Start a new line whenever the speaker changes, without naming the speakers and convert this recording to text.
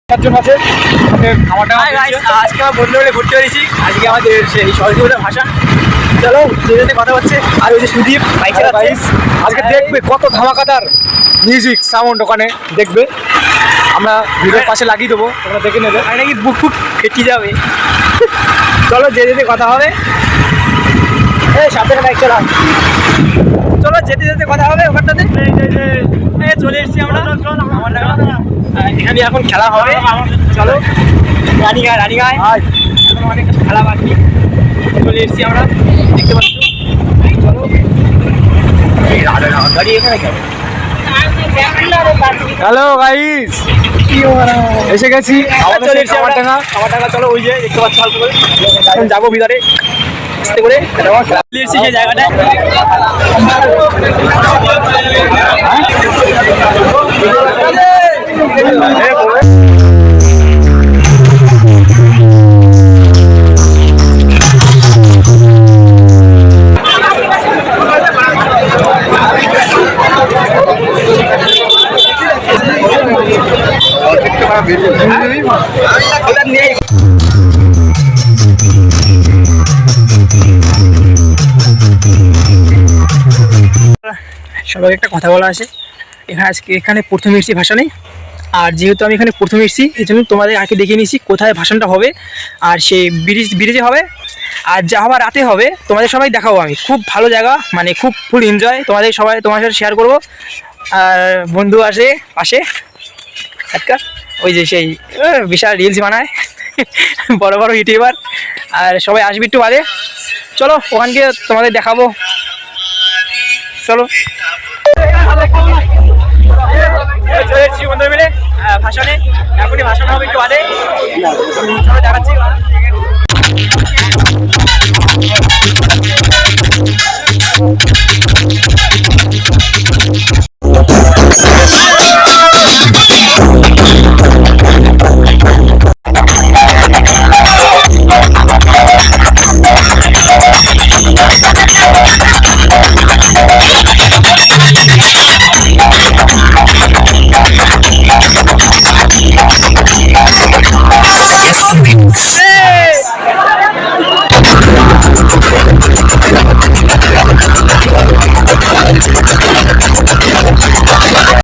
চারজন আছে খাওয়াটা
আজকে আমার বন্ধু মিলে ঘুরতে পেরেছি। আজকে আমাদের সেই সরস্বতী ভাষা চলো যেতে কথা হচ্ছে। আর ওই যে সুদীপ বাইক চালাচ্ছে
আজকে দেখবে কত ধামাকাদার মিউজিক সাউন্ড ওখানে দেখবে। আমরা ভিডিওর পাশে লাগিয়ে দেবো, তোমরা দেখে নেবে।
আর নাকি বুক ফুক ফেটে যাবে। চলো যেতে কথা হবে। সাবধানে বাইক চালাও। চলো যেতে যেতে কথা হবে ওখানটাতে। চলে এসেছি আমরা আমার টাকা। এখানে এখন খেলা হবে। চলো রানিগায় এখন অনেক খেলা বাকি। চলে এসেছি আমরা, দেখতে পাচ্ছ। চলো গাড়ি এখানে কেন?
হ্যালো গাইস, এসে গেছি
চলে এসেছি আমার টাকা। চলো ওই যে দেখতে পাচ্ছ অল্প করে। এখন যাবো ভিতরে আস্তে করে। চলে এসেছি যে জায়গাটায়। সবাই একটা কথা বলা আছে। এখানে প্রথম এসেছি ভাষা নেই। আর যেহেতু আমি এখানে প্রথম এসেছি এই জন্য তোমাদের আগে দেখিয়ে নিয়েছি কোথায় ভাষণটা হবে। আর সেই ব্রিজে হবে। আর যা হওয়া রাতে হবে তোমাদের সবাই দেখাবো। আমি খুব ভালো জায়গা, মানে খুব ফুল এনজয়। তোমাদের সাথে শেয়ার করবো। আর বন্ধু আসে পাশে একটা, ওই যে সেই বিশাল রিলস বানায় বড় বড় ইউটিউবার। আর সবাই আসবে একটু বাদে। চলো ওখানকে তোমাদের দেখাবো। চলো চলে এসেছি বন্ধু মিলে ভাষণে। এখনই ভাষণ হবে একটু বাদে। চলো দেখাচ্ছি।